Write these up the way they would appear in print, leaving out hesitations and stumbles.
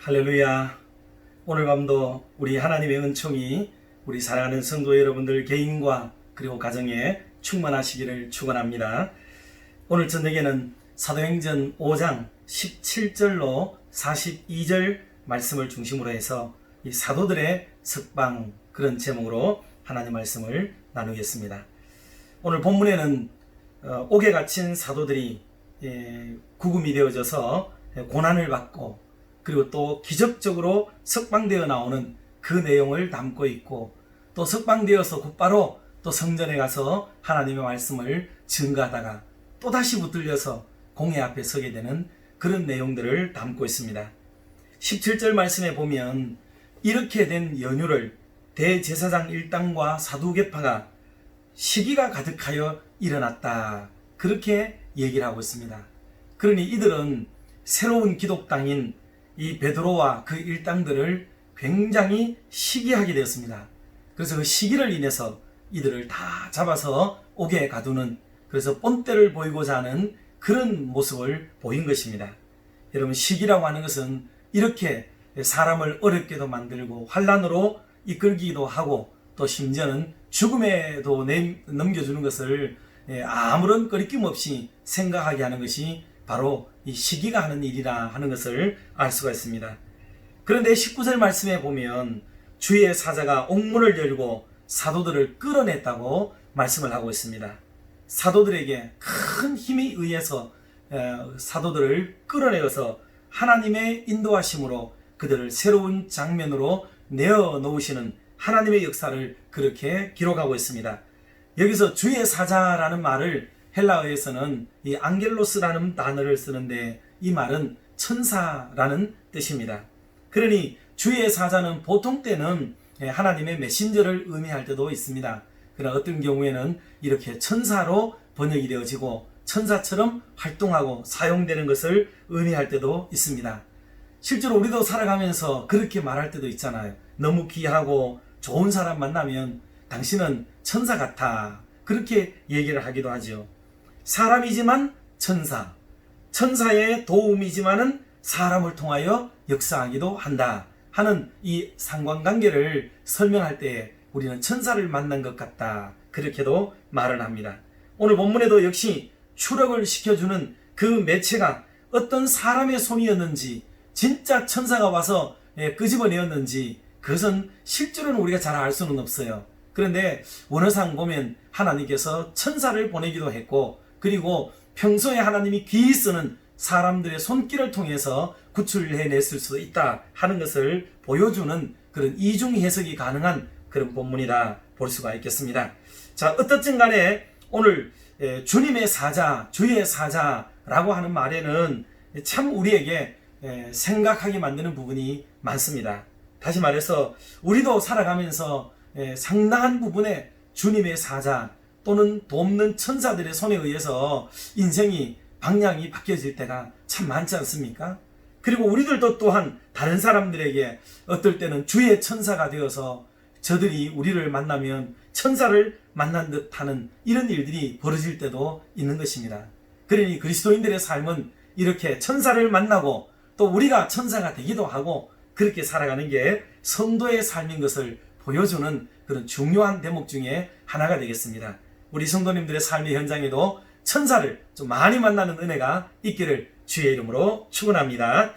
할렐루야. 오늘 밤도 우리 하나님의 은총이 우리 사랑하는 성도 여러분들 개인과 그리고 가정에 충만하시기를 축원합니다. 오늘 저녁에는 사도행전 5장 17절로 42절 말씀을 중심으로 해서 이 사도들의 석방, 그런 제목으로 하나님 말씀을 나누겠습니다. 오늘 본문에는 옥에 갇힌 사도들이 구금이 되어져서 고난을 받고 그리고 또 기적적으로 석방되어 나오는 그 내용을 담고 있고, 또 석방되어서 곧바로 또 성전에 가서 하나님의 말씀을 증거하다가 또다시 붙들려서 공회 앞에 서게 되는 그런 내용들을 담고 있습니다. 17절 말씀에 보면 이렇게 된 연유를 대제사장 일당과 사두개파가 시기가 가득하여 일어났다, 그렇게 얘기를 하고 있습니다. 그러니 이들은 새로운 기독당인 이 베드로와 그 일당들을 굉장히 시기하게 되었습니다. 그래서 그 시기를 인해서 이들을 다 잡아서 옥에 가두는, 그래서 본때를 보이고자 하는 그런 모습을 보인 것입니다. 여러분, 시기라고 하는 것은 이렇게 사람을 어렵게도 만들고 환난으로 이끌기도 하고 또 심지어는 죽음에도 넘겨주는 것을 아무런 꺼리낌 없이 생각하게 하는 것이 바로 이 시기가 하는 일이라 하는 것을 알 수가 있습니다. 그런데 19절 말씀에 보면 주의 사자가 옥문을 열고 사도들을 끌어냈다고 말씀을 하고 있습니다. 사도들에게 큰 힘에 의해서 사도들을 끌어내어서 하나님의 인도하심으로 그들을 새로운 장면으로 내어놓으시는 하나님의 역사를 그렇게 기록하고 있습니다. 여기서 주의 사자라는 말을 헬라어에서는 이 앙겔로스라는 단어를 쓰는데 이 말은 천사라는 뜻입니다. 그러니 주의 사자는 보통 때는 하나님의 메신저를 의미할 때도 있습니다. 그러나 어떤 경우에는 이렇게 천사로 번역이 되어지고 천사처럼 활동하고 사용되는 것을 의미할 때도 있습니다. 실제로 우리도 살아가면서 그렇게 말할 때도 있잖아요. 너무 귀하고 좋은 사람 만나면 당신은 천사 같아, 그렇게 얘기를 하기도 하죠. 사람이지만 천사, 천사의 도움이지만은 사람을 통하여 역사하기도 한다 하는 이 상관관계를 설명할 때 우리는 천사를 만난 것 같다, 그렇게도 말을 합니다. 오늘 본문에도 역시 추력을 시켜주는 그 매체가 어떤 사람의 손이었는지, 진짜 천사가 와서 끄집어내었는지 그것은 실제로는 우리가 잘 알 수는 없어요. 그런데 원어상 보면 하나님께서 천사를 보내기도 했고, 그리고 평소에 하나님이 귀히 쓰는 사람들의 손길을 통해서 구출해냈을 수도 있다 하는 것을 보여주는 그런 이중 해석이 가능한 그런 본문이라 볼 수가 있겠습니다. 자, 어떻든 간에 오늘 주님의 사자, 주의 사자라고 하는 말에는 참 우리에게 생각하게 만드는 부분이 많습니다. 다시 말해서 우리도 살아가면서 상당한 부분에 주님의 사자 또는 돕는 천사들의 손에 의해서 인생이 방향이 바뀌어질 때가 참 많지 않습니까? 그리고 우리들도 또한 다른 사람들에게 어떨 때는 주의 천사가 되어서 저들이 우리를 만나면 천사를 만난 듯하는 이런 일들이 벌어질 때도 있는 것입니다. 그러니 그리스도인들의 삶은 이렇게 천사를 만나고 또 우리가 천사가 되기도 하고 그렇게 살아가는 게 성도의 삶인 것을 보여주는 그런 중요한 대목 중에 하나가 되겠습니다. 우리 성도님들의 삶의 현장에도 천사를 좀 많이 만나는 은혜가 있기를 주의 이름으로 축원합니다.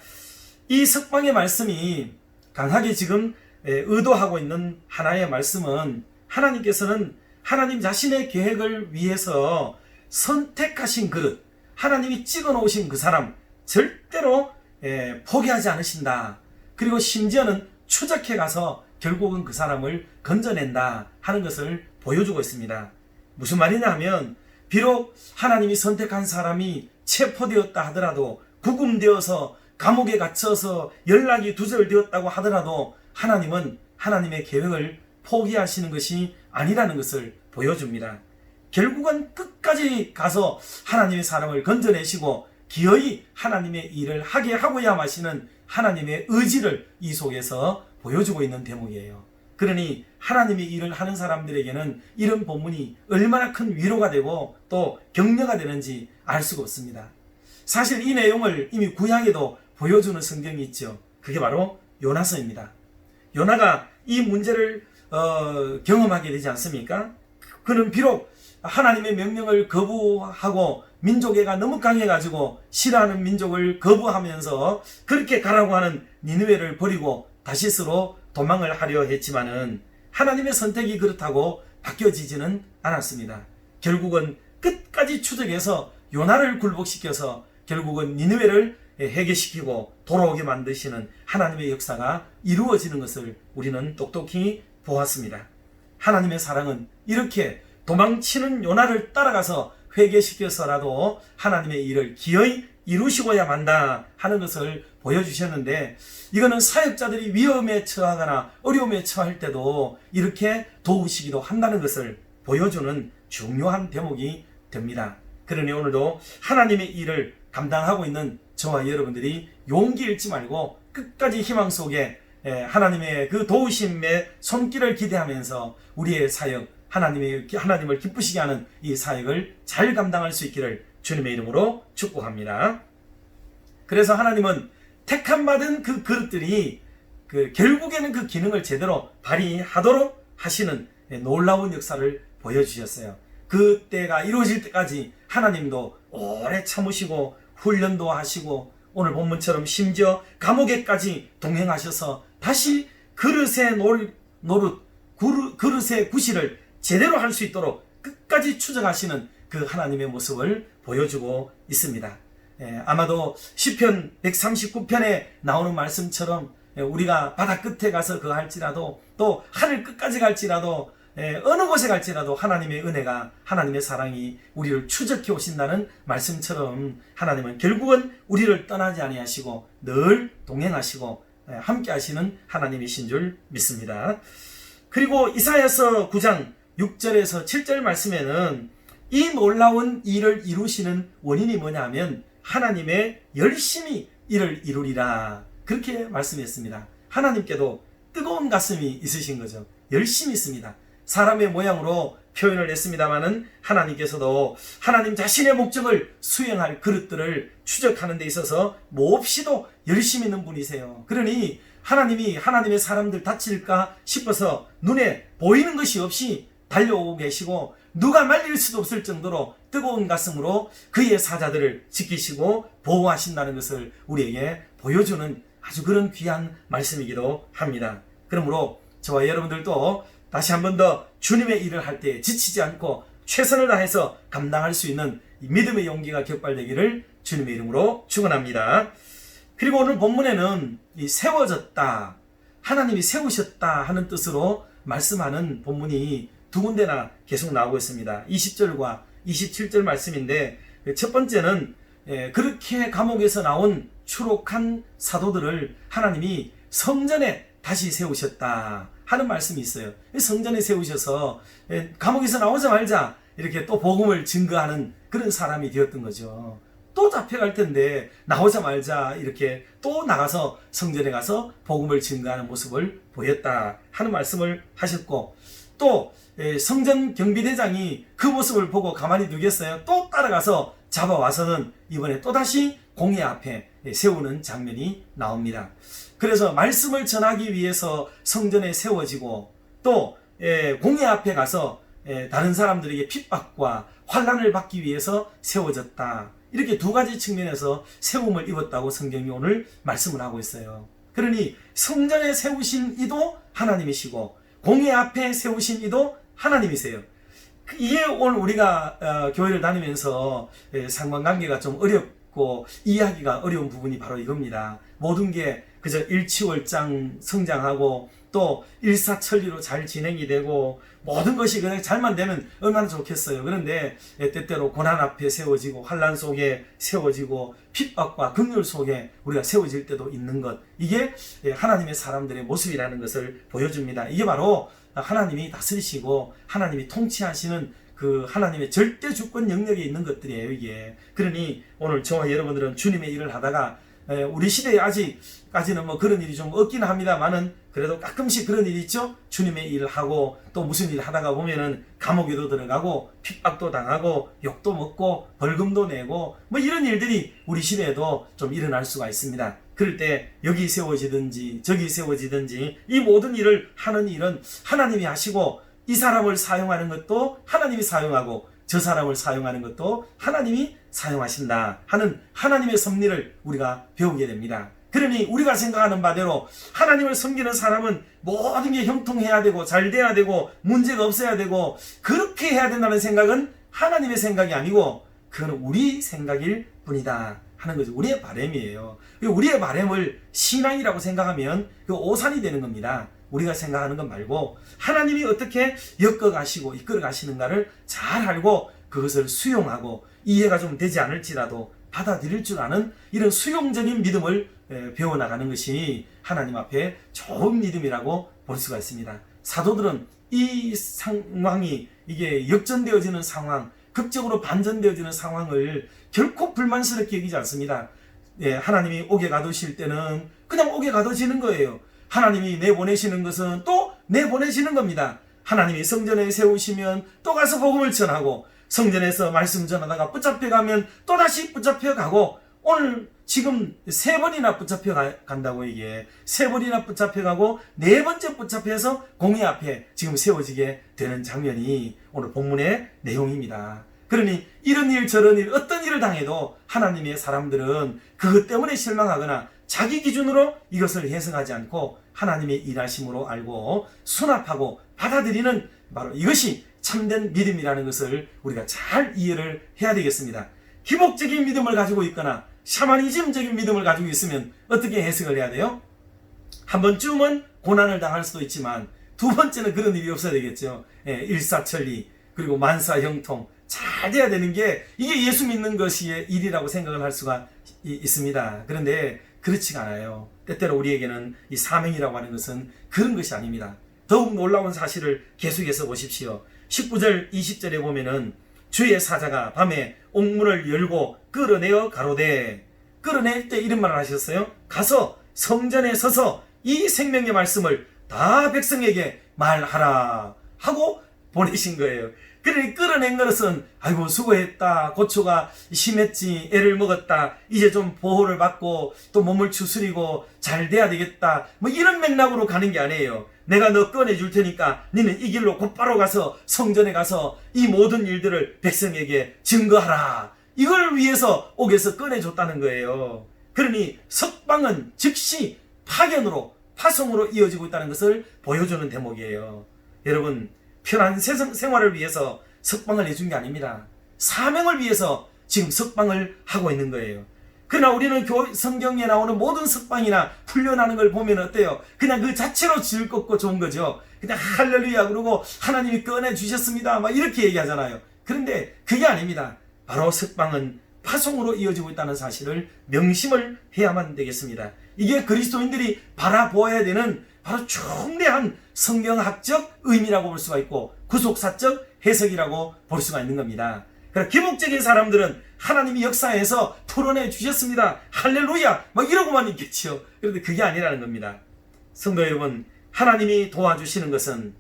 이 석방의 말씀이 강하게 지금 의도하고 있는 하나의 말씀은, 하나님께서는 하나님 자신의 계획을 위해서 선택하신 그릇, 하나님이 찍어 놓으신 그 사람 절대로 포기하지 않으신다. 그리고 심지어는 추적해 가서 결국은 그 사람을 건져낸다 하는 것을 보여주고 있습니다. 무슨 말이냐 하면, 비록 하나님이 선택한 사람이 체포되었다 하더라도, 구금되어서 감옥에 갇혀서 연락이 두절되었다고 하더라도 하나님은 하나님의 계획을 포기하시는 것이 아니라는 것을 보여줍니다. 결국은 끝까지 가서 하나님의 사람을 건져내시고 기어이 하나님의 일을 하게 하고야 마시는 하나님의 의지를 이 속에서 보여주고 있는 대목이에요. 그러니 하나님의 일을 하는 사람들에게는 이런 본문이 얼마나 큰 위로가 되고 또 격려가 되는지 알 수가 없습니다. 사실 이 내용을 이미 구약에도 보여주는 성경이 있죠. 그게 바로 요나서입니다. 요나가 이 문제를 경험하게 되지 않습니까? 그는 비록 하나님의 명령을 거부하고 민족애가 너무 강해가지고 싫어하는 민족을 거부하면서 그렇게 가라고 하는 니느웨를 버리고 다시스로 도망을 하려 했지만은 하나님의 선택이 그렇다고 바뀌어지지는 않았습니다. 결국은 끝까지 추적해서 요나를 굴복시켜서 결국은 니느웨를 해결시키고 돌아오게 만드시는 하나님의 역사가 이루어지는 것을 우리는 똑똑히 보았습니다. 하나님의 사랑은 이렇게 도망치는 요나를 따라가서 회개시켜서라도 하나님의 일을 기어이 이루시고야 만다 하는 것을 보여주셨는데, 이거는 사역자들이 위험에 처하거나 어려움에 처할 때도 이렇게 도우시기도 한다는 것을 보여주는 중요한 대목이 됩니다. 그러니 오늘도 하나님의 일을 감당하고 있는 저와 여러분들이 용기 잃지 말고 끝까지 희망 속에 하나님의 그 도우심의 손길을 기대하면서 우리의 사역, 하나님을 기쁘시게 하는 이 사역을 잘 감당할 수 있기를 주님의 이름으로 축복합니다. 그래서 하나님은 택함받은 그 그릇들이 결국에는 그 기능을 제대로 발휘하도록 하시는 놀라운 역사를 보여주셨어요. 그 때가 이루어질 때까지 하나님도 오래 참으시고 훈련도 하시고 오늘 본문처럼 심지어 감옥에까지 동행하셔서 다시 그릇의 그릇의 구실을 제대로 할 수 있도록 끝까지 추적하시는 그 하나님의 모습을 보여주고 있습니다. 아마도 시편 139편에 나오는 말씀처럼 우리가 바다 끝에 가서 할지라도 또 하늘 끝까지 갈지라도 어느 곳에 갈지라도 하나님의 은혜가, 하나님의 사랑이 우리를 추적해 오신다는 말씀처럼 하나님은 결국은 우리를 떠나지 아니하시고 늘 동행하시고 함께 하시는 하나님이신 줄 믿습니다. 그리고 이사야서 9장 6절에서 7절 말씀에는 이 놀라운 일을 이루시는 원인이 뭐냐 하면 하나님의 열심히 일을 이루리라, 그렇게 말씀했습니다. 하나님께도 뜨거운 가슴이 있으신 거죠. 열심히 있습니다. 사람의 모양으로 표현을 했습니다마는 하나님께서도 하나님 자신의 목적을 수행할 그릇들을 추적하는 데 있어서 몹시도 열심히 있는 분이세요. 그러니 하나님이 하나님의 사람들 다칠까 싶어서 눈에 보이는 것이 없이 달려오고 계시고 누가 말릴 수도 없을 정도로 뜨거운 가슴으로 그의 사자들을 지키시고 보호하신다는 것을 우리에게 보여주는 아주 그런 귀한 말씀이기도 합니다. 그러므로 저와 여러분들도 다시 한 번 더 주님의 일을 할 때 지치지 않고 최선을 다해서 감당할 수 있는 믿음의 용기가 격발되기를 주님의 이름으로 축원합니다. 그리고 오늘 본문에는 이 세워졌다, 하나님이 세우셨다 하는 뜻으로 말씀하는 본문이 두 군데나 계속 나오고 있습니다. 20절과 27절 말씀인데, 첫 번째는 그렇게 감옥에서 나온 추록한 사도들을 하나님이 성전에 다시 세우셨다 하는 말씀이 있어요. 성전에 세우셔서 감옥에서 나오자마자 이렇게 또 복음을 증거하는 그런 사람이 되었던 거죠. 또 잡혀갈 텐데 나오자마자 이렇게 또 나가서 성전에 가서 복음을 증거하는 모습을 보였다 하는 말씀을 하셨고, 또 성전 경비대장이 그 모습을 보고 가만히 두겠어요? 또 따라가서 잡아와서는 이번에 또다시 공회 앞에 세우는 장면이 나옵니다. 그래서 말씀을 전하기 위해서 성전에 세워지고 또 공회 앞에 가서 다른 사람들에게 핍박과 환난을 받기 위해서 세워졌다, 이렇게 두 가지 측면에서 세움을 입었다고 성경이 오늘 말씀을 하고 있어요. 그러니 성전에 세우신 이도 하나님이시고 공회 앞에 세우신 이도 하나님이세요. 이게 오늘 우리가 교회를 다니면서 상관관계가 좀 어렵고 이해하기가 어려운 부분이 바로 이겁니다. 모든 게 그저 일치월장 성장하고 또 일사천리로 잘 진행이 되고 모든 것이 그냥 잘만 되면 얼마나 좋겠어요. 그런데 때때로 고난 앞에 세워지고 환난 속에 세워지고 핍박과 긍휼 속에 우리가 세워질 때도 있는 것, 이게 하나님의 사람들의 모습이라는 것을 보여줍니다. 이게 바로 하나님이 다스리시고 하나님이 통치하시는 그 하나님의 절대 주권 영역에 있는 것들이에요, 이게. 그러니 오늘 저와 여러분들은 주님의 일을 하다가 우리 시대에 아직까지는 뭐 그런 일이 좀 없긴 합니다만은 그래도 가끔씩 그런 일이 있죠. 주님의 일을 하고 또 무슨 일 하다가 보면은 감옥에도 들어가고 핍박도 당하고 욕도 먹고 벌금도 내고 뭐 이런 일들이 우리 시대에도 좀 일어날 수가 있습니다. 그럴 때 여기 세워지든지 저기 세워지든지 이 모든 일을 하는 일은 하나님이 하시고, 이 사람을 사용하는 것도 하나님이 사용하고 저 사람을 사용하는 것도 하나님이 사용하신다 하는 하나님의 섭리를 우리가 배우게 됩니다. 그러니 우리가 생각하는 바대로 하나님을 섬기는 사람은 모든 게 형통해야 되고 잘 돼야 되고 문제가 없어야 되고 그렇게 해야 된다는 생각은 하나님의 생각이 아니고 그건 우리 생각일 뿐이다 하는 거죠. 우리의 바람이에요. 우리의 바람을 신앙이라고 생각하면 그 오산이 되는 겁니다. 우리가 생각하는 것 말고 하나님이 어떻게 엮어가시고 이끌어가시는가를 잘 알고 그것을 수용하고 이해가 좀 되지 않을지라도 받아들일 줄 아는 이런 수용적인 믿음을 배워나가는 것이 하나님 앞에 좋은 믿음이라고 볼 수가 있습니다. 사도들은 이 상황이 이게 역전되어지는 상황, 극적으로 반전되어지는 상황을 결코 불만스럽게 여기지 않습니다. 하나님이 옥에 가두실 때는 그냥 옥에 가두시는 거예요. 하나님이 내보내시는 것은 또 내보내시는 겁니다. 하나님이 성전에 세우시면 또 가서 복음을 전하고, 성전에서 말씀 전하다가 붙잡혀가면 또다시 붙잡혀가고, 오늘 지금 3번이나 붙잡혀 간다고 이게 3번이나 붙잡혀가고 4번째 붙잡혀서 공의 앞에 지금 세워지게 되는 장면이 오늘 본문의 내용입니다. 그러니 이런 일 저런 일 어떤 일을 당해도 하나님의 사람들은 그것 때문에 실망하거나 자기 기준으로 이것을 해석하지 않고 하나님의 일하심으로 알고 수납하고 받아들이는 바로 이것이 참된 믿음이라는 것을 우리가 잘 이해를 해야 되겠습니다. 기복적인 믿음을 가지고 있거나 샤머니즘적인 믿음을 가지고 있으면 어떻게 해석을 해야 돼요? 한 번쯤은 고난을 당할 수도 있지만 두 번째는 그런 일이 없어야 되겠죠. 일사천리 그리고 만사형통 잘 돼야 되는 게 이게 예수 믿는 것이 일이라고 생각을 할 수가 있습니다. 그런데 그렇지가 않아요. 때때로 우리에게는 이 사명이라고 하는 것은 그런 것이 아닙니다. 더욱 놀라운 사실을 계속해서 보십시오. 19절 20절에 보면은 주의 사자가 밤에 옥문을 열고 끌어내어 가로되, 끌어낼 때 이런 말을 하셨어요. 가서 성전에 서서 이 생명의 말씀을 다 백성에게 말하라 하고 보내신 거예요. 그러니 끌어낸 것은 아이고 수고했다, 고초가 심했지, 애를 먹었다, 이제 좀 보호를 받고 또 몸을 추스리고 잘 돼야 되겠다, 뭐 이런 맥락으로 가는 게 아니에요. 내가 너 꺼내줄 테니까 너는 이 길로 곧바로 가서 성전에 가서 이 모든 일들을 백성에게 증거하라, 이걸 위해서 옥에서 꺼내줬다는 거예요. 그러니 석방은 즉시 파견으로 파송으로 이어지고 있다는 것을 보여주는 대목이에요. 여러분, 편한 생활을 위해서 석방을 해준 게 아닙니다. 사명을 위해서 지금 석방을 하고 있는 거예요. 그러나 우리는 성경에 나오는 모든 석방이나 풀려나는 걸 보면 어때요? 그냥 그 자체로 즐겁고 좋은 거죠. 그냥 할렐루야 그러고 하나님이 꺼내주셨습니다 막 이렇게 얘기하잖아요. 그런데 그게 아닙니다. 바로 석방은 파송으로 이어지고 있다는 사실을 명심을 해야만 되겠습니다. 이게 그리스도인들이 바라보아야 되는 바로 중대한 성경학적 의미라고 볼 수가 있고 구속사적 해석이라고 볼 수가 있는 겁니다. 그러나 기복적인 사람들은 하나님이 역사에서 풀어내 주셨습니다, 할렐루야 막 이러고만 있겠지요. 그런데 그게 아니라는 겁니다. 성도 여러분, 하나님이 도와주시는 것은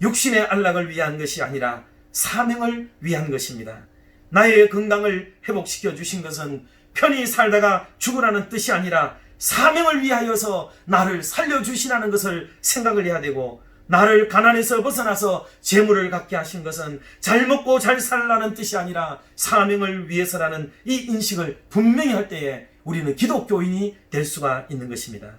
육신의 안락을 위한 것이 아니라 사명을 위한 것입니다. 나의 건강을 회복시켜 주신 것은 편히 살다가 죽으라는 뜻이 아니라 사명을 위하여서 나를 살려주시라는 것을 생각을 해야 되고, 나를 가난에서 벗어나서 재물을 갖게 하신 것은 잘 먹고 잘 살라는 뜻이 아니라 사명을 위해서라는 이 인식을 분명히 할 때에 우리는 기독교인이 될 수가 있는 것입니다.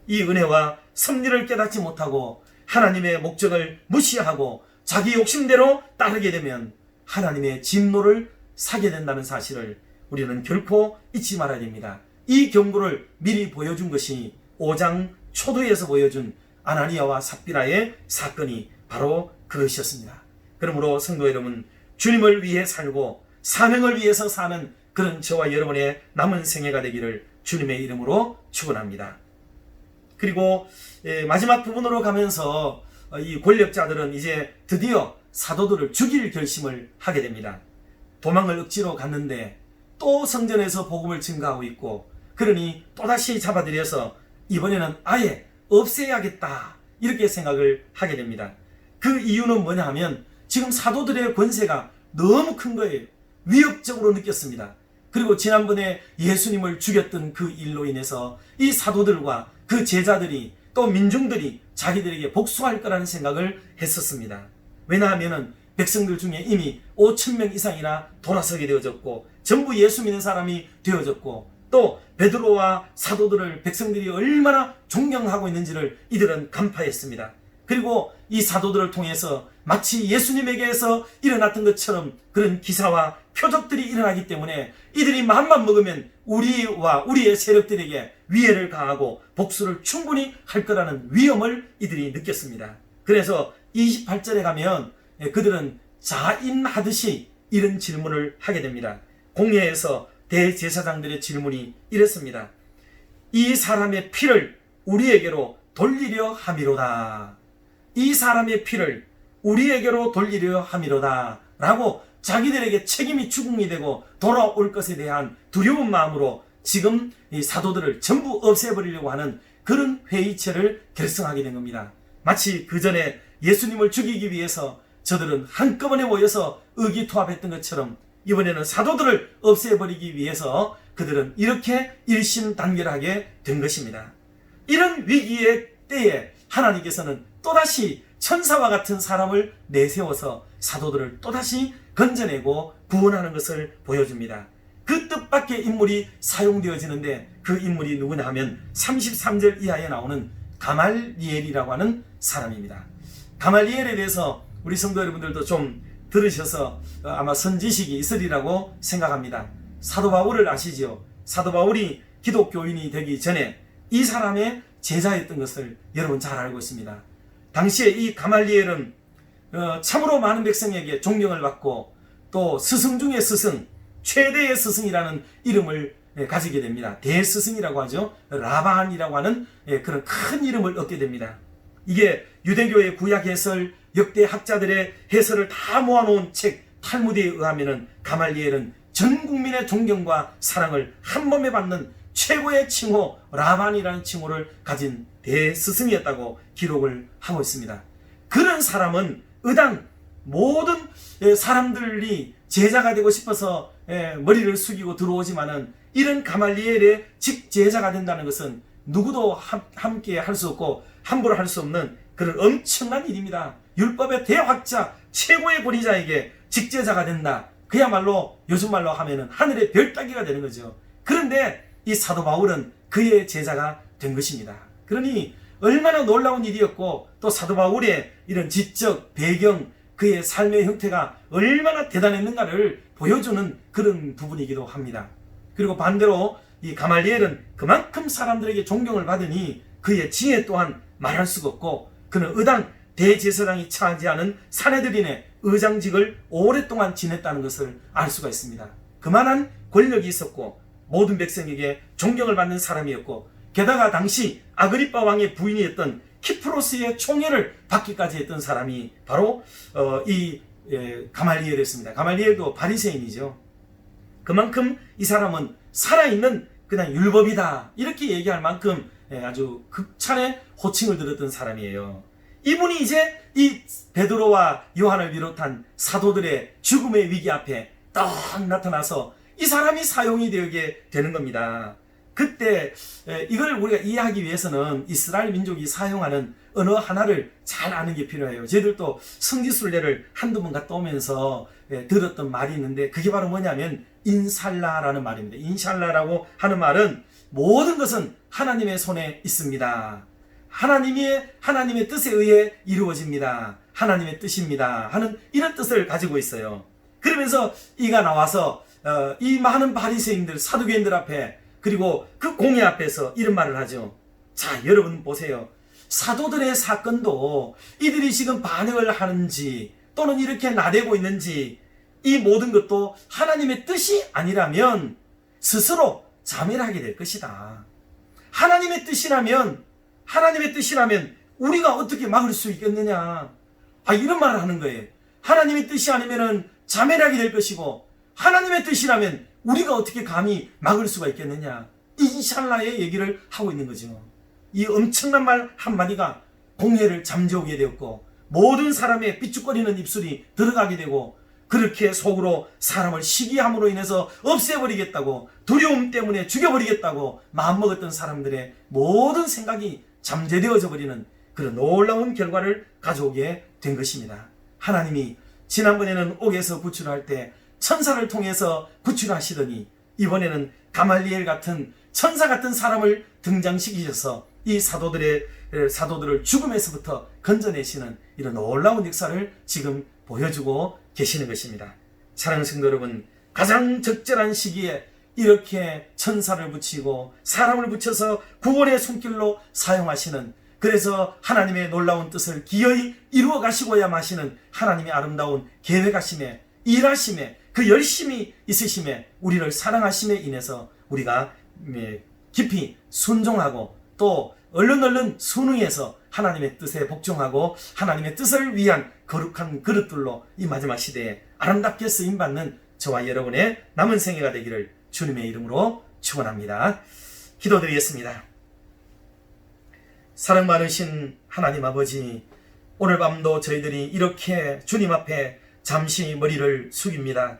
이 은혜와 섭리를 깨닫지 못하고 하나님의 목적을 무시하고 자기 욕심대로 따르게 되면 하나님의 진노를 사게 된다는 사실을 우리는 결코 잊지 말아야 됩니다. 이 경고를 미리 보여준 것이 5장 초도에서 보여준 아나니아와 삽비라의 사건이 바로 그것이었습니다. 그러므로 성도 여러분, 주님을 위해 살고 사명을 위해서 사는 그런 저와 여러분의 남은 생애가 되기를 주님의 이름으로 축원합니다. 그리고 마지막 부분으로 가면서 이 권력자들은 이제 드디어 사도들을 죽일 결심을 하게 됩니다. 도망을 억지로 갔는데 또 성전에서 복음을 증거하고 있고, 그러니 또다시 잡아들여서 이번에는 아예 없애야겠다 이렇게 생각을 하게 됩니다. 그 이유는 뭐냐 하면 지금 사도들의 권세가 너무 큰 거예요. 위협적으로 느꼈습니다. 그리고 지난번에 예수님을 죽였던 그 일로 인해서 이 사도들과 그 제자들이 또 민중들이 자기들에게 복수할 거라는 생각을 했었습니다. 왜냐하면 백성들 중에 이미 5,000명 이상이나 돌아서게 되어졌고 전부 예수 믿는 사람이 되어졌고 또 베드로와 사도들을 백성들이 얼마나 존경하고 있는지를 이들은 간파했습니다. 그리고 이 사도들을 통해서 마치 예수님에게서 일어났던 것처럼 그런 기사와 표적들이 일어나기 때문에 이들이 마음만 먹으면 우리와 우리의 세력들에게 위해를 가하고 복수를 충분히 할 거라는 위험을 이들이 느꼈습니다. 그래서 28절에 가면 그들은 자인하듯이 이런 질문을 하게 됩니다. 공회에서 대제사장들의 질문이 이랬습니다. 이 사람의 피를 우리에게로 돌리려 함이로다. 이 사람의 피를 우리에게로 돌리려 함이로다 라고 자기들에게 책임이 추궁이 되고 돌아올 것에 대한 두려운 마음으로 지금 이 사도들을 전부 없애버리려고 하는 그런 회의체를 결성하게 된 겁니다. 마치 그 전에 예수님을 죽이기 위해서 저들은 한꺼번에 모여서 의기투합했던 것처럼 이번에는 사도들을 없애버리기 위해서 그들은 이렇게 일심단결하게 된 것입니다. 이런 위기의 때에 하나님께서는 또다시 천사와 같은 사람을 내세워서 사도들을 또다시 건져내고 구원하는 것을 보여줍니다. 그 뜻밖의 인물이 사용되어지는데 그 인물이 누구냐 하면 33절 이하에 나오는 가말리엘이라고 하는 사람입니다. 가말리엘에 대해서 우리 성도 여러분들도 좀 들으셔서 아마 선지식이 있으리라고 생각합니다. 사도 바울을 아시죠? 사도 바울이 기독교인이 되기 전에 이 사람의 제자였던 것을 여러분 잘 알고 있습니다. 당시에 이 가말리엘은 참으로 많은 백성에게 존경을 받고 또 스승 중의 스승, 최대의 스승이라는 이름을 가지게 됩니다. 대스승이라고 하죠. 라반이라고 하는 그런 큰 이름을 얻게 됩니다. 이게 유대교의 구약 해설, 역대 학자들의 해설을 다 모아놓은 책 탈무드에 의하면 가말리엘은 전 국민의 존경과 사랑을 한 몸에 받는 최고의 칭호 라반이라는 칭호를 가진 대스승이었다고 기록을 하고 있습니다. 그런 사람은 의당 모든 사람들이 제자가 되고 싶어서 머리를 숙이고 들어오지만은 이런 가말리엘의 직제자가 된다는 것은 누구도 함께 할 수 없고 함부로 할 수 없는 그런 엄청난 일입니다. 율법의 대학자 최고의 권위자에게 직제자가 된다. 그야말로 요즘 말로 하면은 하늘의 별 따기가 되는 거죠. 그런데 이 사도 바울은 그의 제자가 된 것입니다. 그러니 얼마나 놀라운 일이었고 또 사도 바울의 이런 지적 배경 그의 삶의 형태가 얼마나 대단했는가를 보여주는 그런 부분이기도 합니다. 그리고 반대로 이 가말리엘은 그만큼 사람들에게 존경을 받으니 그의 지혜 또한 말할 수가 없고 그는 의당 대제사장이 차지하는 사내들인의 의장직을 오랫동안 지냈다는 것을 알 수가 있습니다. 그만한 권력이 있었고 모든 백성에게 존경을 받는 사람이었고 게다가 당시 아그리빠 왕의 부인이었던 키프로스의 총애를 받기까지 했던 사람이 바로 이 가말리엘이었습니다. 가말리엘도 바리새인이죠. 그만큼 이 사람은 살아있는 그냥 율법이다 이렇게 얘기할 만큼 아주 극찬의 호칭을 들었던 사람이에요. 이분이 이제 이 베드로와 요한을 비롯한 사도들의 죽음의 위기 앞에 딱 나타나서 이 사람이 사용이 되게 되는 겁니다. 그때 이걸 우리가 이해하기 위해서는 이스라엘 민족이 사용하는 언어 하나를 잘 아는 게 필요해요. 저희들도 성지순례를 한두 번 갔다 오면서 들었던 말이 있는데 그게 바로 뭐냐면 인샬라라는 말입니다. 인샬라라고 하는 말은 모든 것은 하나님의 손에 있습니다. 하나님의 뜻에 의해 이루어집니다. 하나님의 뜻입니다. 하는 이런 뜻을 가지고 있어요. 그러면서 이가 나와서 이 많은 바리새인들, 사두개인들 앞에 그리고 그 공회 앞에서 이런 말을 하죠. 자, 여러분 보세요. 사도들의 사건도 이들이 지금 반응을 하는지 또는 이렇게 나대고 있는지 이 모든 것도 하나님의 뜻이 아니라면 스스로 자멸하게 될 것이다. 하나님의 뜻이라면 우리가 어떻게 막을 수 있겠느냐. 이런 말을 하는 거예요. 하나님의 뜻이 아니면 자멸하게 될 것이고 하나님의 뜻이라면 우리가 어떻게 감히 막을 수가 있겠느냐. 인샬라의 얘기를 하고 있는 거죠. 이 엄청난 말 한마디가 공회를 잠재우게 되었고 모든 사람의 삐죽거리는 입술이 들어가게 되고 그렇게 속으로 사람을 시기함으로 인해서 없애버리겠다고, 두려움 때문에 죽여버리겠다고 마음먹었던 사람들의 모든 생각이 잠재되어져 버리는 그런 놀라운 결과를 가져오게 된 것입니다. 하나님이 지난번에는 옥에서 구출할 때 천사를 통해서 구출하시더니 이번에는 가말리엘 같은 천사 같은 사람을 등장시키셔서 이 사도들을 죽음에서부터 건져내시는 이런 놀라운 역사를 지금 보여주고 계시는 것입니다. 사랑하는 성도 여러분, 가장 적절한 시기에 이렇게 천사를 붙이고 사람을 붙여서 구원의 손길로 사용하시는, 그래서 하나님의 놀라운 뜻을 기어이 이루어 가시고야 마시는 하나님의 아름다운 계획하심에, 일하심에, 그 열심이 있으심에, 우리를 사랑하심에 인해서 우리가 깊이 순종하고 또 얼른 순응해서 하나님의 뜻에 복종하고 하나님의 뜻을 위한 거룩한 그릇들로 이 마지막 시대에 아름답게 쓰임받는 저와 여러분의 남은 생애가 되기를 주님의 이름으로 축원합니다. 기도드리겠습니다. 사랑 많으신 하나님 아버지, 오늘 밤도 저희들이 이렇게 주님 앞에 잠시 머리를 숙입니다.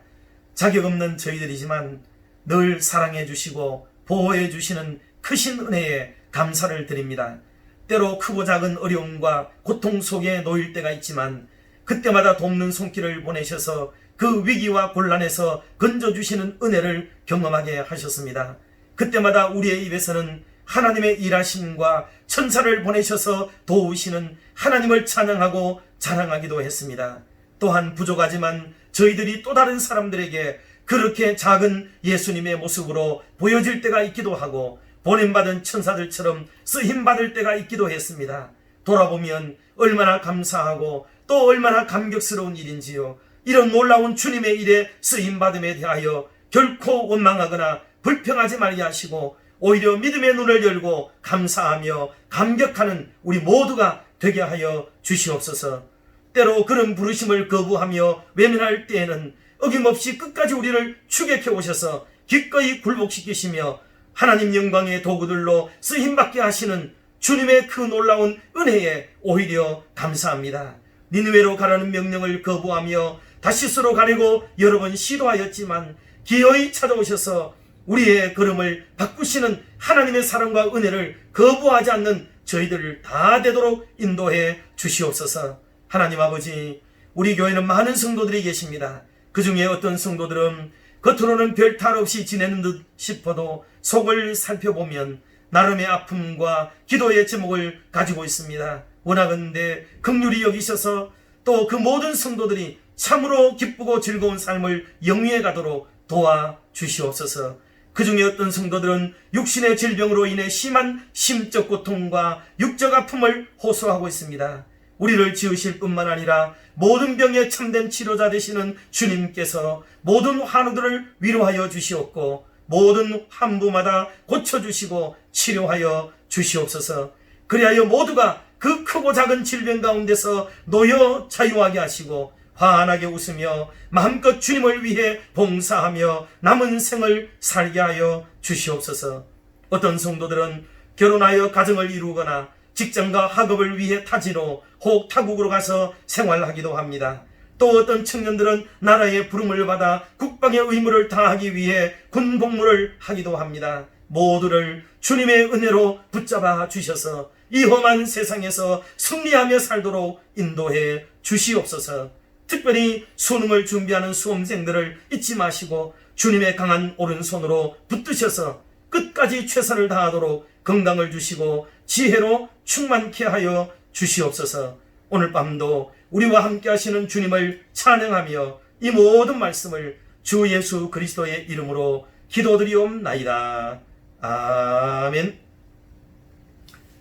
자격 없는 저희들이지만 늘 사랑해 주시고 보호해 주시는 크신 은혜에 감사를 드립니다. 때로 크고 작은 어려움과 고통 속에 놓일 때가 있지만 그때마다 돕는 손길을 보내셔서 그 위기와 곤란에서 건져주시는 은혜를 경험하게 하셨습니다. 그때마다 우리의 입에서는 하나님의 일하심과 천사를 보내셔서 도우시는 하나님을 찬양하고 자랑하기도 했습니다. 또한 부족하지만 저희들이 또 다른 사람들에게 그렇게 작은 예수님의 모습으로 보여질 때가 있기도 하고 보냄받은 천사들처럼 쓰임받을 때가 있기도 했습니다. 돌아보면 얼마나 감사하고 또 얼마나 감격스러운 일인지요. 이런 놀라운 주님의 일에 쓰임받음에 대하여 결코 원망하거나 불평하지 말게 하시고 오히려 믿음의 눈을 열고 감사하며 감격하는 우리 모두가 되게 하여 주시옵소서. 때로 그런 부르심을 거부하며 외면할 때에는 어김없이 끝까지 우리를 추격해 오셔서 기꺼이 굴복시키시며 하나님 영광의 도구들로 쓰임받게 하시는 주님의 그 놀라운 은혜에 오히려 감사합니다. 니느웨로 가라는 명령을 거부하며 다시스로 가려고 여러 번 시도하였지만 기어이 찾아오셔서 우리의 걸음을 바꾸시는 하나님의 사랑과 은혜를 거부하지 않는 저희들을 다 되도록 인도해 주시옵소서. 하나님 아버지, 우리 교회는 많은 성도들이 계십니다. 그 중에 어떤 성도들은 겉으로는 별 탈 없이 지내는 듯 싶어도 속을 살펴보면 나름의 아픔과 기도의 제목을 가지고 있습니다. 원하건대 긍휼히 여기셔서 또 그 모든 성도들이 참으로 기쁘고 즐거운 삶을 영위해 가도록 도와 주시옵소서. 그 중에 어떤 성도들은 육신의 질병으로 인해 심한 심적 고통과 육적 아픔을 호소하고 있습니다. 우리를 지으실 뿐만 아니라 모든 병의 참된 치료자 되시는 주님께서 모든 환우들을 위로하여 주시옵고 모든 환부마다 고쳐주시고 치료하여 주시옵소서. 그리하여 모두가 그 크고 작은 질병 가운데서 놓여 자유하게 하시고 환하게 웃으며 마음껏 주님을 위해 봉사하며 남은 생을 살게 하여 주시옵소서. 어떤 성도들은 결혼하여 가정을 이루거나 직장과 학업을 위해 타지로 혹 타국으로 가서 생활하기도 합니다. 또 어떤 청년들은 나라의 부름을 받아 국방의 의무를 다하기 위해 군복무를 하기도 합니다. 모두를 주님의 은혜로 붙잡아 주셔서 이 험한 세상에서 승리하며 살도록 인도해 주시옵소서. 특별히 수능을 준비하는 수험생들을 잊지 마시고 주님의 강한 오른손으로 붙드셔서 끝까지 최선을 다하도록 건강을 주시고 지혜로 충만케 하여 주시옵소서. 오늘 밤도 우리와 함께 하시는 주님을 찬양하며 이 모든 말씀을 주 예수 그리스도의 이름으로 기도드리옵나이다. 아멘.